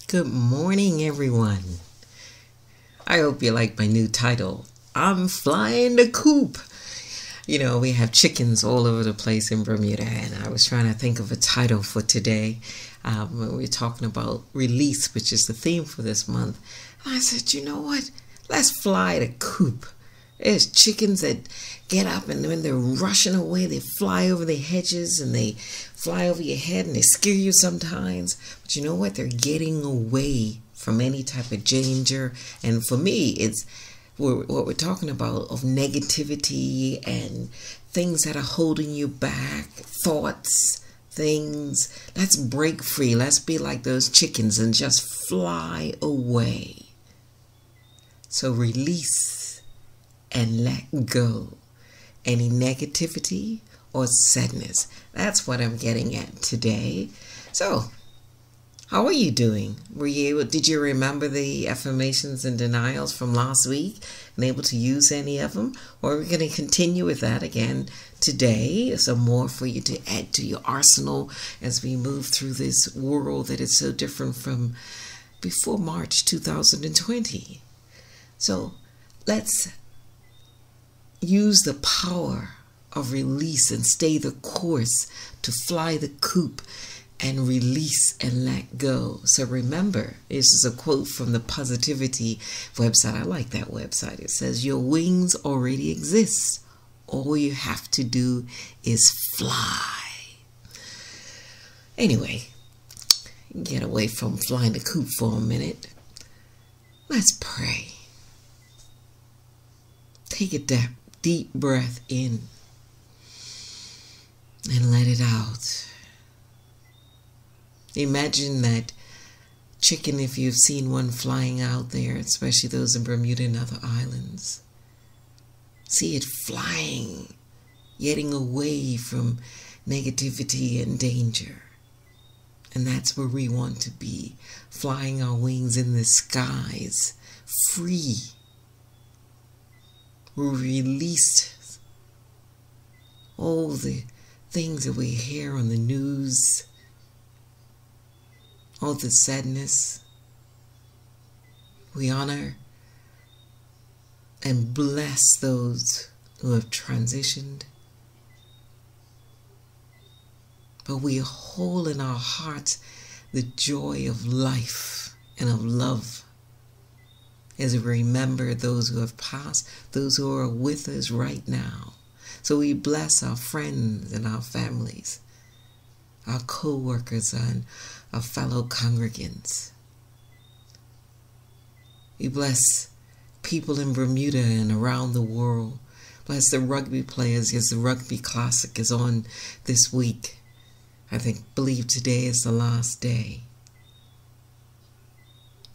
Good morning, everyone. I hope you like my new title. I'm Flying the Coop. You know, we have chickens all over the place in Bermuda, and I was trying to think of a title for today. When we were talking about release, which is the theme for this month. And I said, you know what? Let's fly the coop. There's chickens that get up, and when they're rushing away, they fly over the hedges and they fly over your head and they scare you sometimes. But you know what? They're getting away from any type of danger. And for me, it's what we're talking about of negativity and things that are holding you back, thoughts, things. Let's break free. Let's be like those chickens and just fly away. So release and let go any negativity or sadness. That's what I'm getting at today. So, how are you doing? Did you remember the affirmations and denials from last week and able to use any of them? Or are we going to continue with that again today? Some more for you to add to your arsenal as we move through this world that is so different from before March 2020. So, let's use the power of release and stay the course to fly the coop and release and let go. So remember, this is a quote from the Positivity website. I like that website. It says, your wings already exist. All you have to do is fly. Anyway, get away from flying the coop for a minute. Let's pray. Take a deep breath in and let it out. Imagine that chicken, if you've seen one flying out there, especially those in Bermuda and other islands. See it flying, getting away from negativity and danger. And that's where we want to be, flying our wings in the skies, free. We're released all the things that we hear on the news, all the sadness. We honor and bless those who have transitioned. But we hold in our hearts the joy of life and of love as we remember those who have passed, those who are with us right now. So we bless our friends and our families, our co-workers and our fellow congregants. We bless people in Bermuda and around the world. Bless the rugby players as the Rugby Classic is on this week. I believe today is the last day.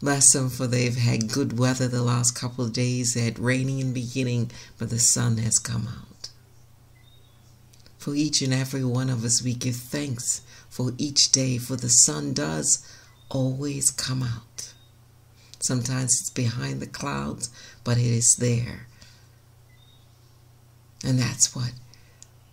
Bless them, for they've had good weather the last couple of days. They had raining in the beginning, but the sun has come out. For each and every one of us, we give thanks for each day, for the sun does always come out. Sometimes it's behind the clouds, but it is there. And that's what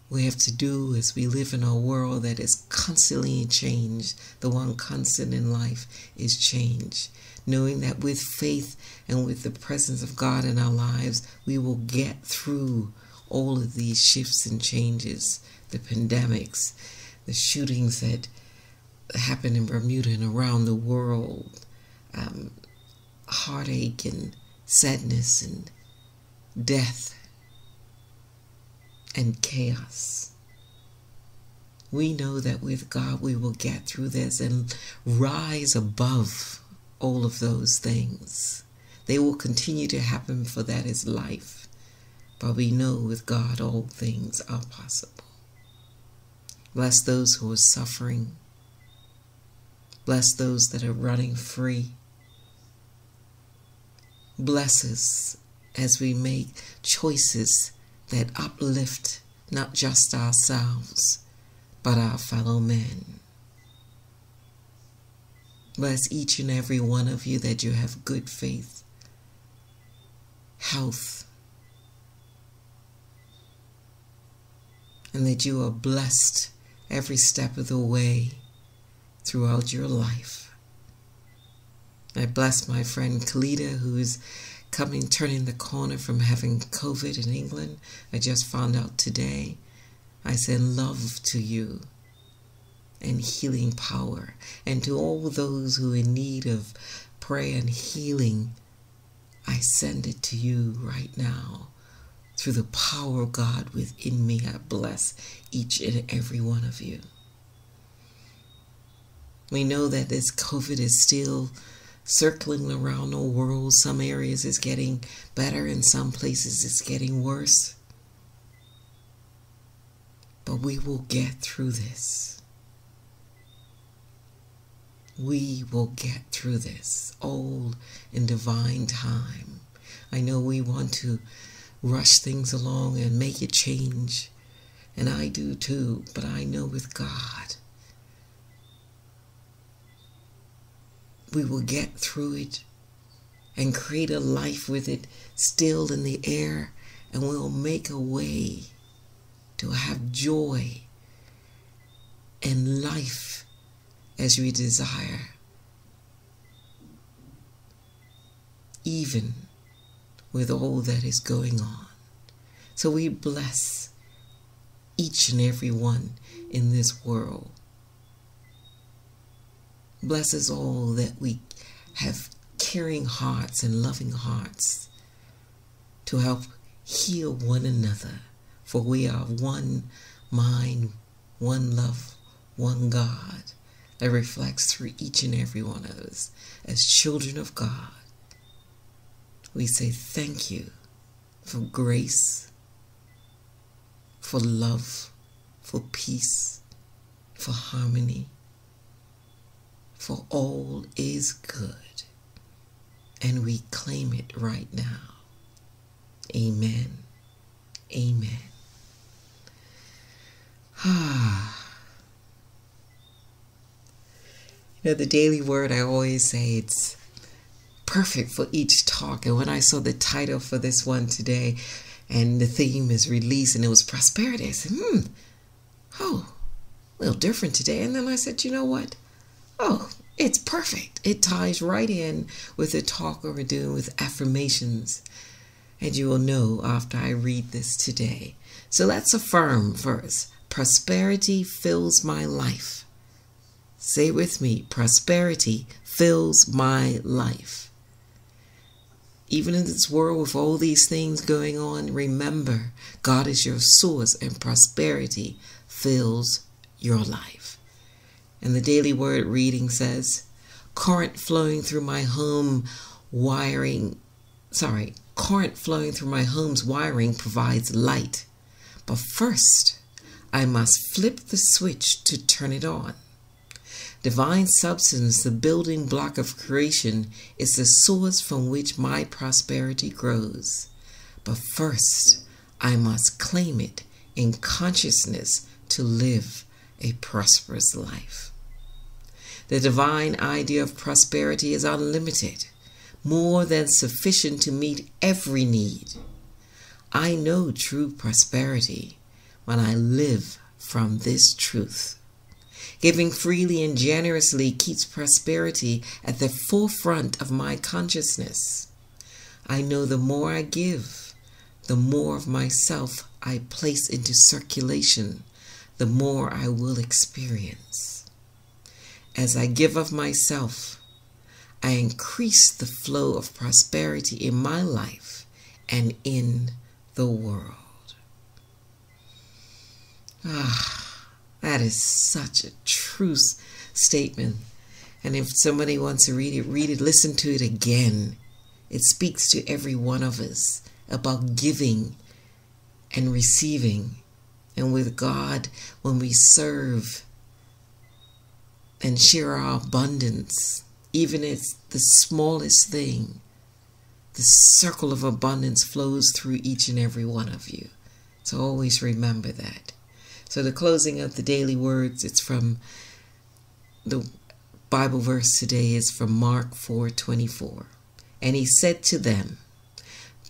we have to do as we live in a world that is constantly in change. The one constant in life is change. Knowing that with faith and with the presence of God in our lives, we will get through all of these shifts and changes, the pandemics, the shootings that happen in Bermuda and around the world, heartache and sadness and death and chaos. We know that with God we will get through this and rise above all of those things. They will continue to happen, for that is life. But we know with God all things are possible. Bless those who are suffering. Bless those that are running free. Bless us as we make choices that uplift not just ourselves, but our fellow men. Bless each and every one of you that you have good faith, health, and that you are blessed every step of the way throughout your life. I bless my friend Kalita, who's turning the corner from having COVID in England. I just found out today. I send love to you and healing power. And to all those who are in need of prayer and healing, I send it to you right now. Through the power of God within me, I bless each and every one of you. We know that this COVID is still circling around the world. Some areas it's getting better, in some places it's getting worse. But we will get through this. We will get through this, all in divine time. I know we want to rush things along and make it change, and I do too, but I know with God, we will get through it and create a life with it still in the air, and we'll make a way to have joy and life as we desire, even with all that is going on. So we bless each and every one in this world. Bless us all that we have caring hearts and loving hearts to help heal one another. For we are one mind, one love, one God that reflects through each and every one of us as children of God. We say thank you for grace, for love, for peace, for harmony, for all is good. And we claim it right now. Amen. Amen. The daily word, I always say it's perfect for each talk. And when I saw the title for this one today, and the theme is release, and it was prosperity, I said, a little different today. And then I said, you know what? It's perfect. It ties right in with the talk we're doing with affirmations. And you will know after I read this today. So let's affirm first. Prosperity fills my life. Say it with me. Prosperity fills my life. Even in this world with all these things going on, remember, God is your source and prosperity fills your life. And the daily word reading says, current flowing through my home's wiring provides light. But first, I must flip the switch to turn it on. Divine substance, the building block of creation, is the source from which my prosperity grows. But first, I must claim it in consciousness to live a prosperous life. The divine idea of prosperity is unlimited, more than sufficient to meet every need. I know true prosperity when I live from this truth. Giving freely and generously keeps prosperity at the forefront of my consciousness. I know the more I give, the more of myself I place into circulation, the more I will experience. As I give of myself, I increase the flow of prosperity in my life and in the world. That is such a true statement. And if somebody wants to read it, listen to it again. It speaks to every one of us about giving and receiving. And with God, when we serve and share our abundance, even if it's the smallest thing, the circle of abundance flows through each and every one of you. So always remember that. So the closing of the daily words, it's from the Bible verse today is from Mark 4:24. And he said to them,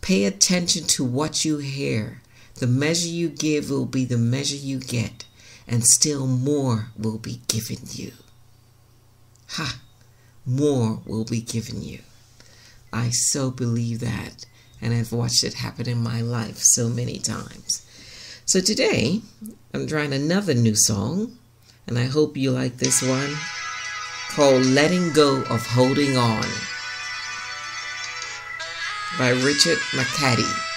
pay attention to what you hear. The measure you give will be the measure you get, and still more will be given you. more will be given you. I so believe that, and I've watched it happen in my life so many times. So today, I'm trying another new song, and I hope you like this one, called Letting Go of Holding On by Richard Mekdeci.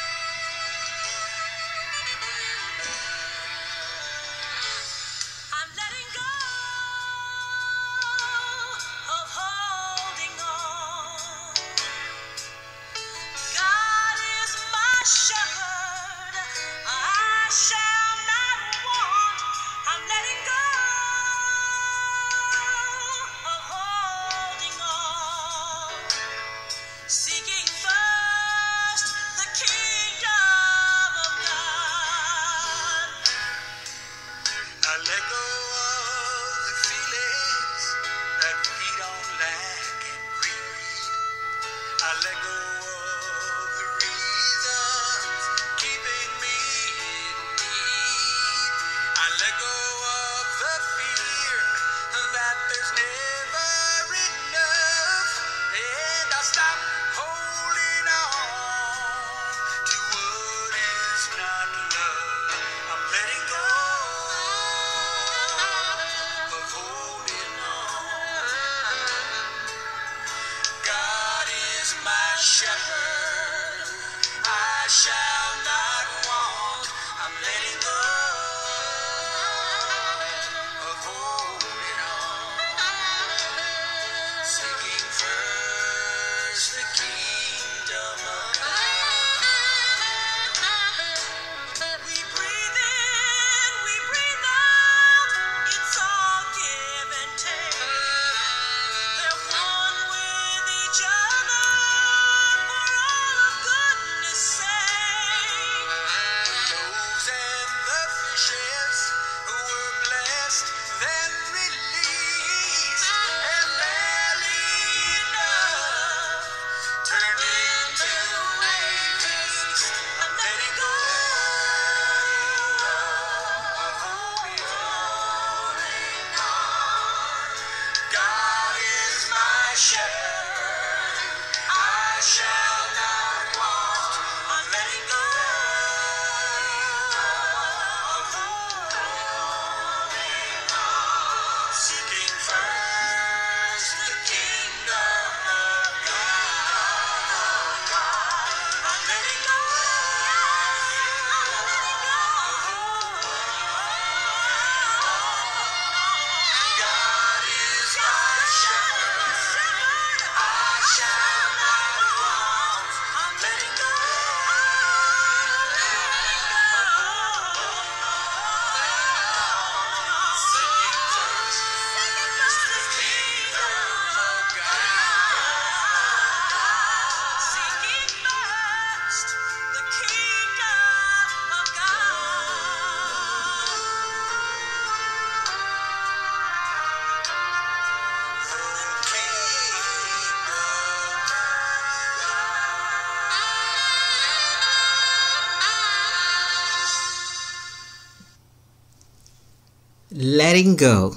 Letting go.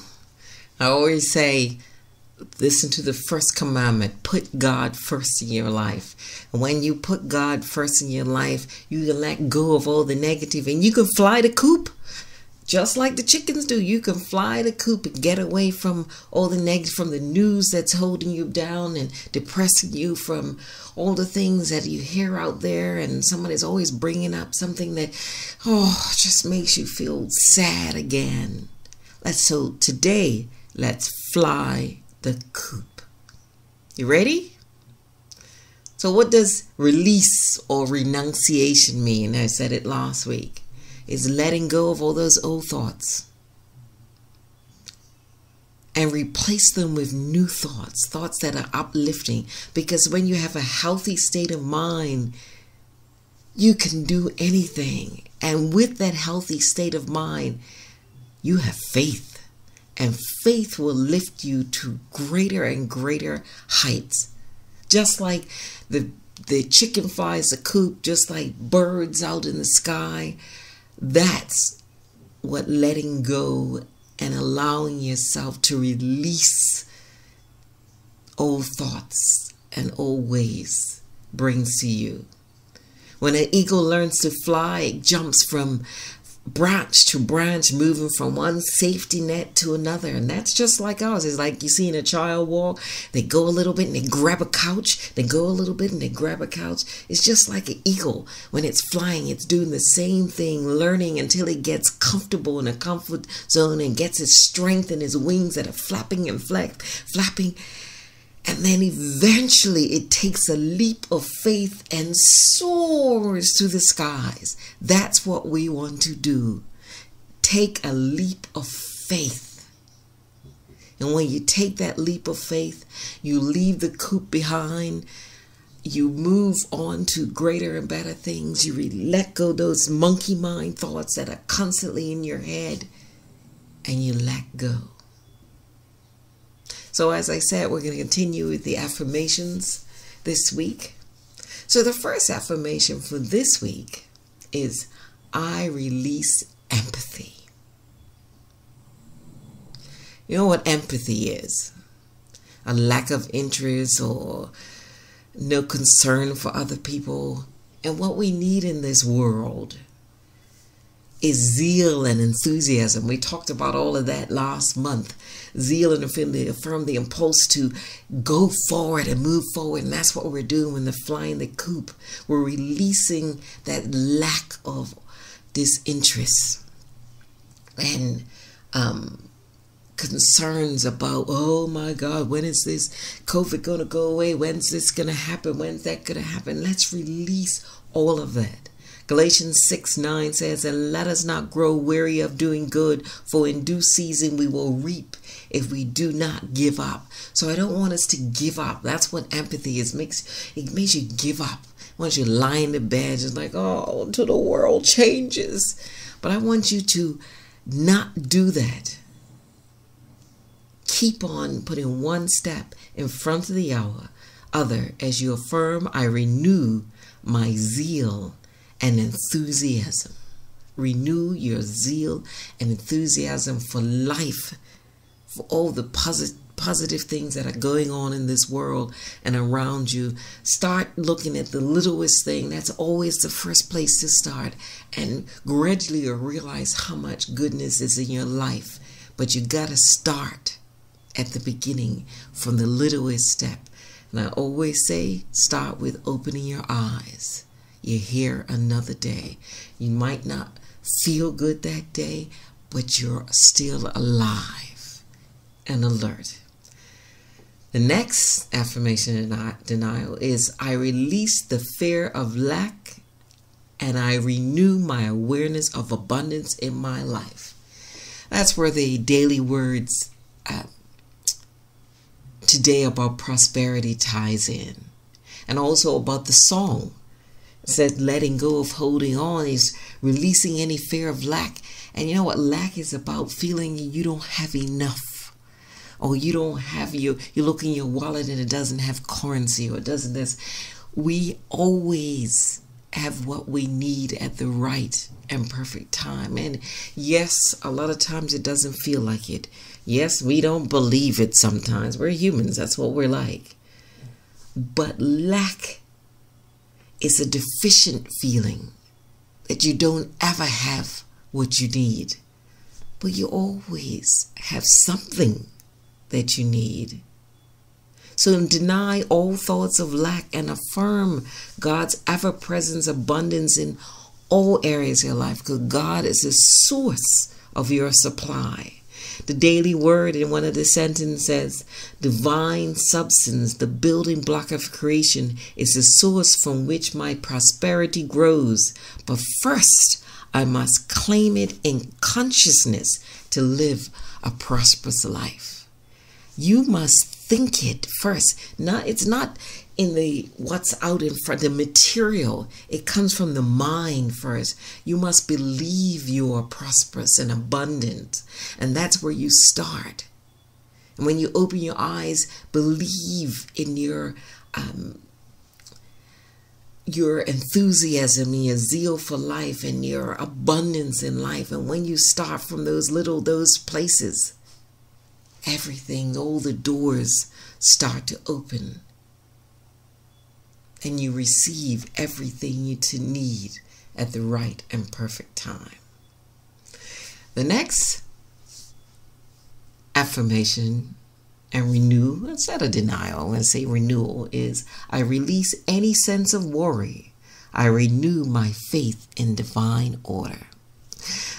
I always say, listen to the first commandment. Put God first in your life. And when you put God first in your life, you can let go of all the negative and you can fly the coop. Just like the chickens do. You can fly the coop and get away from all the negative, from the news that's holding you down and depressing you, from all the things that you hear out there, and somebody's always bringing up something that, just makes you feel sad again. So today, let's fly the coop. You ready? So what does release or renunciation mean? I said it last week. It's letting go of all those old thoughts and replace them with new thoughts, thoughts that are uplifting. Because when you have a healthy state of mind, you can do anything. And with that healthy state of mind, you have faith, and faith will lift you to greater and greater heights. Just like the chicken flies the coop, just like birds out in the sky. That's what letting go and allowing yourself to release old thoughts and old ways brings to you. When an eagle learns to fly, it jumps from branch to branch, moving from one safety net to another. And that's just like ours. It's like you see in a child walk, they go a little bit and they grab a couch, they go a little bit and they grab a couch. It's just like an eagle. When it's flying, it's doing the same thing, learning until it gets comfortable in a comfort zone and gets its strength in its wings that are flapping and flapping. And then eventually it takes a leap of faith and soars to the skies. That's what we want to do. Take a leap of faith. And when you take that leap of faith, you leave the coop behind. You move on to greater and better things. You let go those monkey mind thoughts that are constantly in your head. And you let go. So as I said, we're going to continue with the affirmations this week. So the first affirmation for this week is, I release empathy. You know what empathy is? A lack of interest or no concern for other people. And what we need in this world is zeal and enthusiasm. We talked about all of that last month. Zeal and affirm the impulse to go forward and move forward. And that's what we're doing when they're flying the coop. We're releasing that lack of disinterest and concerns about, oh my God, when is this COVID going to go away? When's this going to happen? When's that going to happen? Let's release all of that. Galatians 6:9 says, and let us not grow weary of doing good, for in due season we will reap if we do not give up. So I don't want us to give up. That's what empathy is. It makes you give up. Once you lie in the bed, it's like, oh, until the world changes. But I want you to not do that. Keep on putting one step in front of the other as you affirm, I renew my zeal and enthusiasm. Renew your zeal and enthusiasm for life, for all the positive things that are going on in this world and around you. Start looking at the littlest thing. That's always the first place to start. And gradually you'll realize how much goodness is in your life. But you got to start at the beginning from the littlest step. And I always say, start with opening your eyes. You're here another day. You might not feel good that day, but you're still alive and alert. The next affirmation in denial is, I release the fear of lack and I renew my awareness of abundance in my life. That's where the daily words today about prosperity ties in. And also about the song. It said letting go of holding on is releasing any fear of lack. And you know what lack is about? Feeling you don't have enough. Or you don't have you look in your wallet and it doesn't have currency, or it doesn't this. We always have what we need at the right and perfect time. And yes, a lot of times it doesn't feel like it. Yes, we don't believe it sometimes. We're humans. That's what we're like. But lack is a deficient feeling that you don't ever have what you need. But you always have something that you need. So deny all thoughts of lack and affirm God's ever-present abundance in all areas of your life, because God is the source of your supply. The daily word in one of the sentences says, divine substance, the building block of creation, is the source from which my prosperity grows. But first, I must claim it in consciousness to live a prosperous life. You must think it first. It's not in the what's out in front, the material. It comes from the mind first. You must believe you are prosperous and abundant. And that's where you start. And when you open your eyes, believe in your enthusiasm and your zeal for life and your abundance in life. And when you start from those places, everything, all the doors start to open. And you receive everything you need at the right and perfect time. The next affirmation and renew, instead of denial, I'm going to say renewal, is I release any sense of worry. I renew my faith in divine order.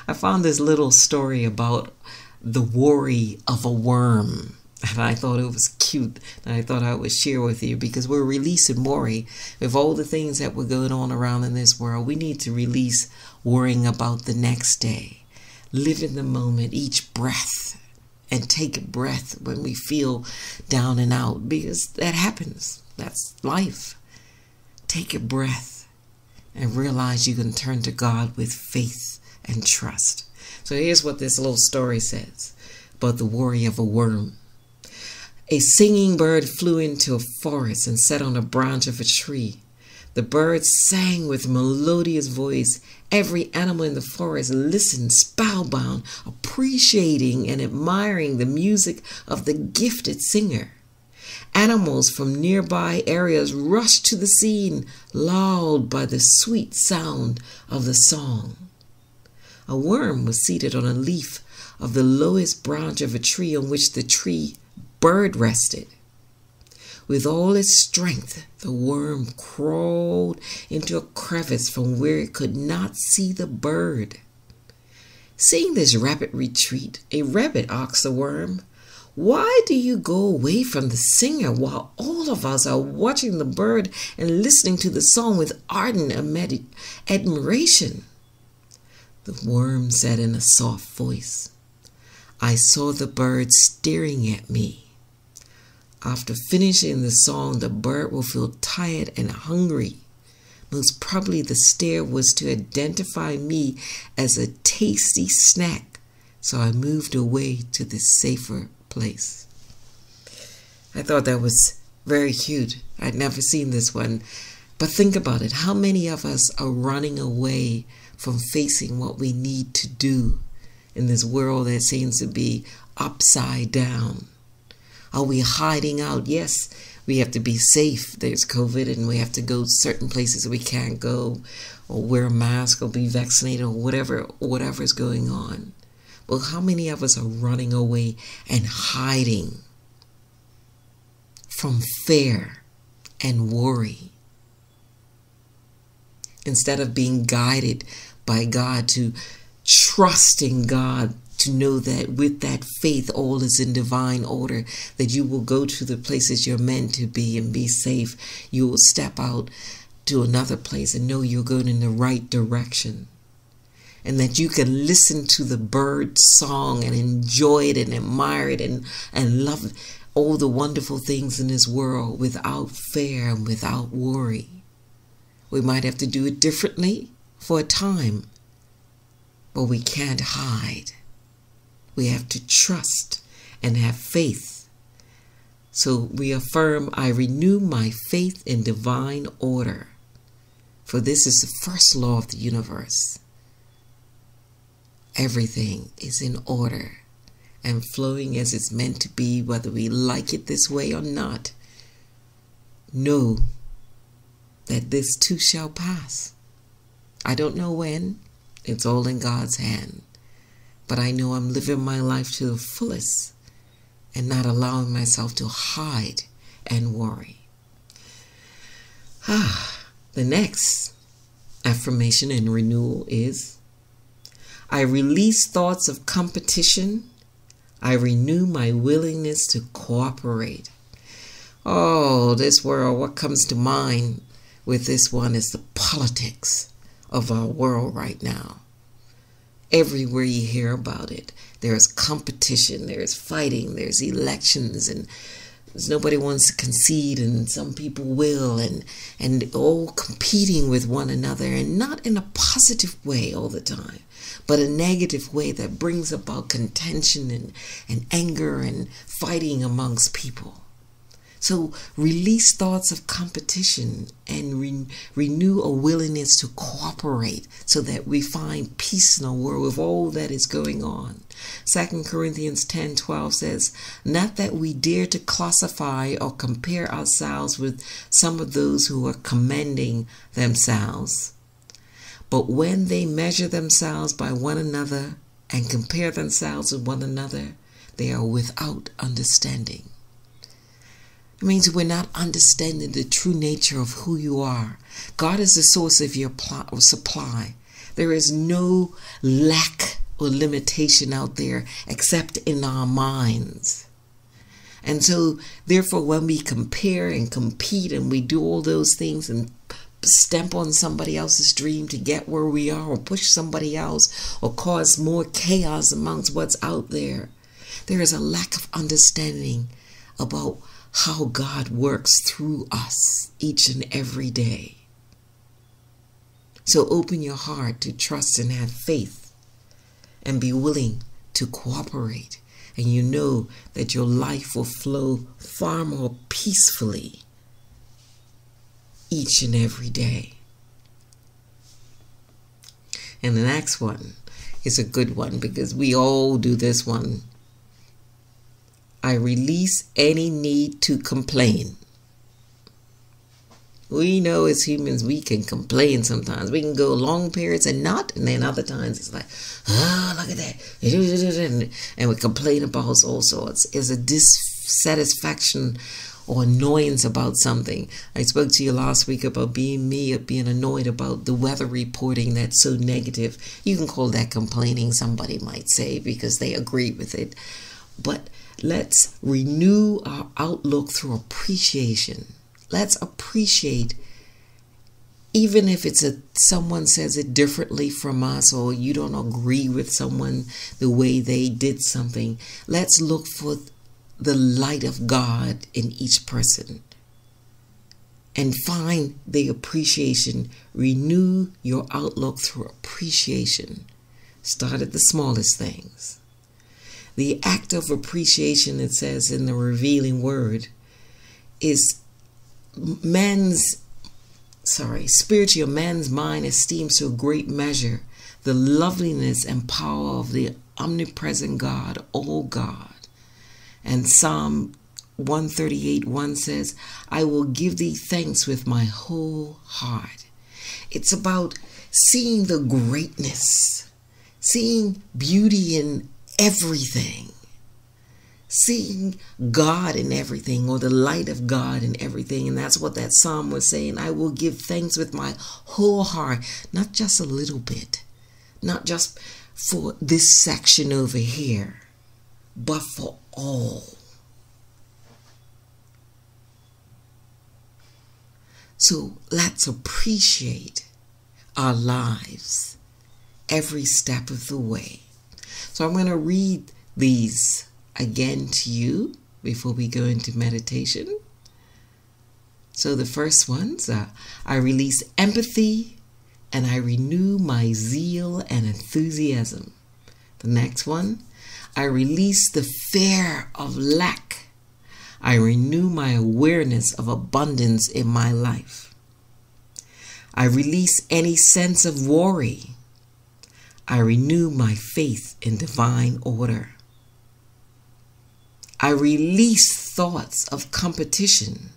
I found this little story about the worry of a worm, and I thought it was cute, and I thought I would share with you, because we're releasing worry. With all the things that were going on around in this world, we need to release worrying about the next day. Live in the moment, each breath, and take a breath when we feel down and out, because that happens. That's life. Take a breath and realize you can turn to God with faith and trust. So here's what this little story says about the worry of a worm. A singing bird flew into a forest and sat on a branch of a tree. The bird sang with melodious voice. Every animal in the forest listened spellbound, appreciating and admiring the music of the gifted singer. Animals from nearby areas rushed to the scene, lulled by the sweet sound of the song. A worm was seated on a leaf of the lowest branch of a tree on which the tree bird rested. With all its strength, the worm crawled into a crevice from where it could not see the bird. Seeing this rapid retreat, a rabbit asked the worm, "Why do you go away from the singer while all of us are watching the bird and listening to the song with ardent admiration?" The worm said in a soft voice, "I saw the bird staring at me. After finishing the song, the bird will feel tired and hungry. Most probably the stare was to identify me as a tasty snack, so I moved away to this safer place." I thought that was very cute. I'd never seen this one. But think about it. How many of us are running away from facing what we need to do in this world that seems to be upside down? Are we hiding out? Yes, we have to be safe. There's COVID and we have to go certain places we can't go, or wear a mask or be vaccinated, or whatever is going on. Well, how many of us are running away and hiding from fear and worry, instead of being guided by God, to trust in God, to know that with that faith all is in divine order, that you will go to the places you're meant to be and be safe. You will step out to another place and know you're going in the right direction, and that you can listen to the bird song and enjoy it and admire it and love all the wonderful things in this world without fear and without worry. We might have to do it differently for a time, but we can't hide. We have to trust and have faith. So we affirm, I renew my faith in divine order. For this is the first law of the universe. Everything is in order and flowing as it's meant to be, whether we like it this way or not. Know that this too shall pass. I don't know when. It's all in God's hand. But I know I'm living my life to the fullest and not allowing myself to hide and worry. The next affirmation and renewal is, I release thoughts of competition. I renew my willingness to cooperate. Oh, this world, what comes to mind with this one is the politics of our world right now. Everywhere you hear about it, there's competition, there's fighting, there's elections, and nobody wants to concede, and some people will, and all competing with one another, and not in a positive way all the time, but a negative way that brings about contention and anger and fighting amongst people. So release thoughts of competition and renew a willingness to cooperate so that we find peace in a world with all that is going on. 2 Corinthians 10:12 says, not that we dare to classify or compare ourselves with some of those who are commending themselves. But when they measure themselves by one another and compare themselves with one another, they are without understanding. It means we're not understanding the true nature of who you are. God is the source of your supply. There is no lack or limitation out there except in our minds. And so, therefore, when we compare and compete and we do all those things and stamp on somebody else's dream to get where we are, or push somebody else, or cause more chaos amongst what's out there, there is a lack of understanding about how God works through us each and every day. So open your heart to trust and have faith and be willing to cooperate. And you know that your life will flow far more peacefully each and every day. And the next one is a good one because we all do this one. I release any need to complain. We know as humans we can complain sometimes. We can go long periods and not, and then other times it's like, oh, look at that. And we complain about all sorts. It's a dissatisfaction or annoyance about something. I spoke to you last week about being annoyed about the weather reporting that's so negative. You can call that complaining, somebody might say, because they agree with it. But let's renew our outlook through appreciation. Let's appreciate, even if it's someone says it differently from us, or you don't agree with someone the way they did something. Let's look for the light of God in each person and find the appreciation. Renew your outlook through appreciation. Start at the smallest things. The act of appreciation, it says in the revealing word, is spiritual man's mind esteems to a great measure the loveliness and power of the omnipresent God, all God. And Psalm 138:1 says, I will give thee thanks with my whole heart. It's about seeing the greatness, seeing beauty in everything, seeing God in everything, or the light of God in everything. And that's what that psalm was saying. I will give thanks with my whole heart, not just a little bit, not just for this section over here, but for all. So let's appreciate our lives every step of the way. So I'm going to read these again to you before we go into meditation. So the first ones are, I release empathy and I renew my zeal and enthusiasm. The next one, I release the fear of lack. I renew my awareness of abundance in my life. I release any sense of worry. I renew my faith in divine order. I release thoughts of competition.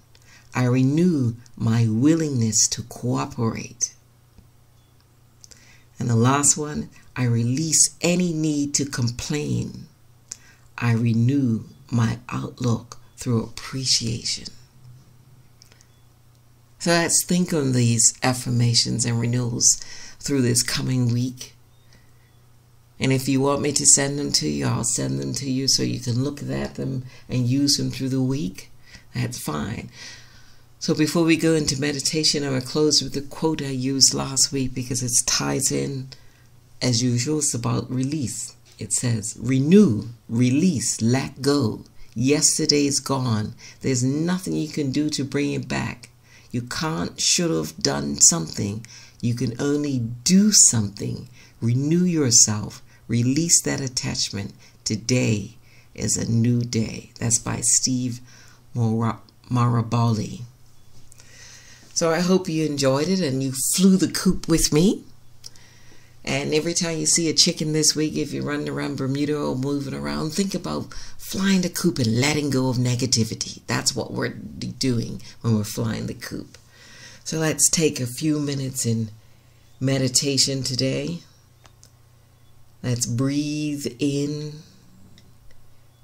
I renew my willingness to cooperate. And the last one, I release any need to complain. I renew my outlook through appreciation. So let's think on these affirmations and renewals through this coming week. And if you want me to send them to you, I'll send them to you so you can look at them and use them through the week. That's fine. So before we go into meditation, I'm going to close with the quote I used last week because it ties in, as usual. It's about release. It says, renew, release, let go. Yesterday is gone. There's nothing you can do to bring it back. You can't, should have done something. You can only do something. Renew yourself. Release that attachment. Today is a new day. That's by Steve Marabali. So I hope you enjoyed it and you flew the coop with me. And every time you see a chicken this week, if you're running around Bermuda or moving around, think about flying the coop and letting go of negativity. That's what we're doing when we're flying the coop. So let's take a few minutes in meditation today. Let's breathe in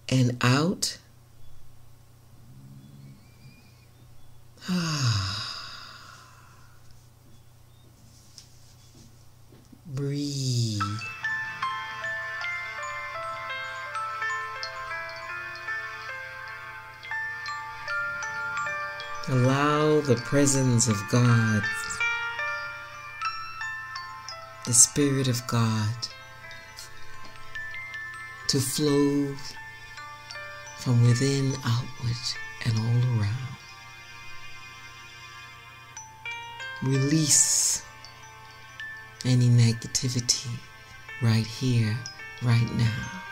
and out. Breathe. Allow the presence of God, the Spirit of God, to flow from within outward and all around. Release any negativity right here, right now,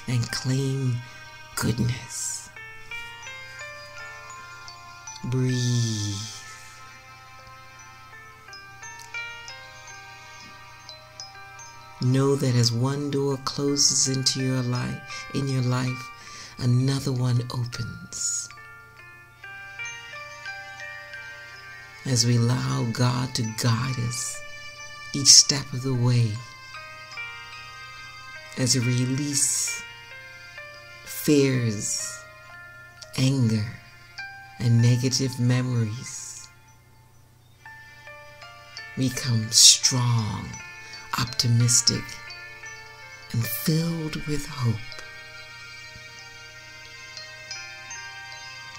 and claim goodness. Breathe. Know that as one door closes into your life, another one opens. As we allow God to guide us each step of the way, as we release fears, anger, and negative memories, become strong, optimistic, and filled with hope.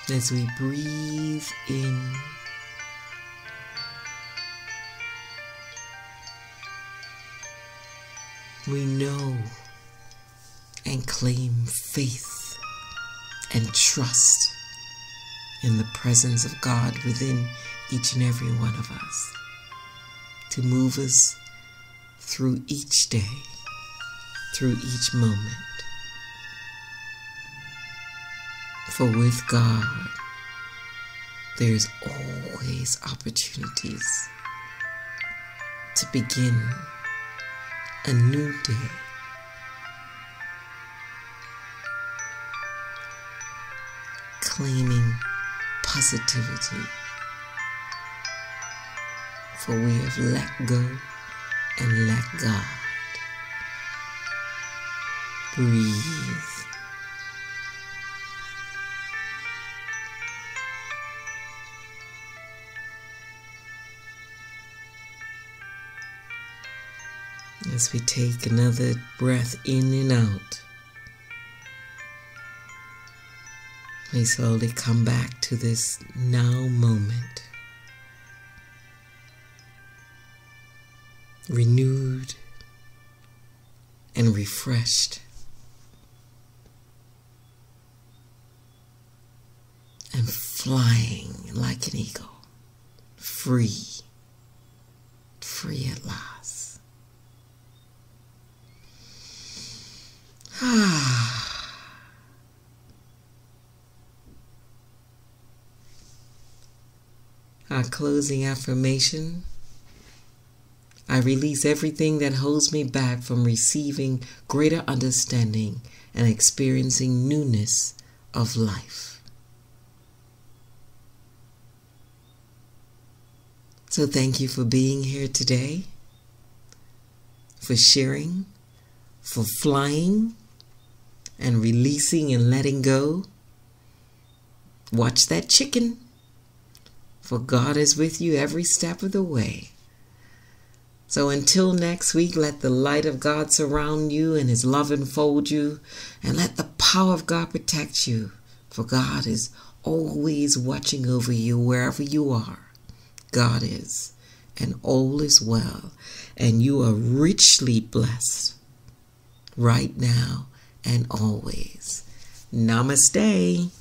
As we breathe in we know and claim faith and trust in the presence of God within each and every one of us to move us through each day, through each moment. For with God, there's always opportunities to begin a new day. Claiming positivity, for we have let go and let God. Breathe. As we take another breath in and out, we slowly come back to this now moment, renewed and refreshed, and flying like an eagle, free at last. Our closing affirmation: I release everything that holds me back from receiving greater understanding and experiencing newness of life. So thank you for being here today, for sharing, for flying and releasing and letting go. Watch that chicken, for God is with you every step of the way. So until next week, let the light of God surround you and His love enfold you, and let the power of God protect you, for God is always watching over you wherever you are. God is, and all is well, and you are richly blessed right now and always. Namaste.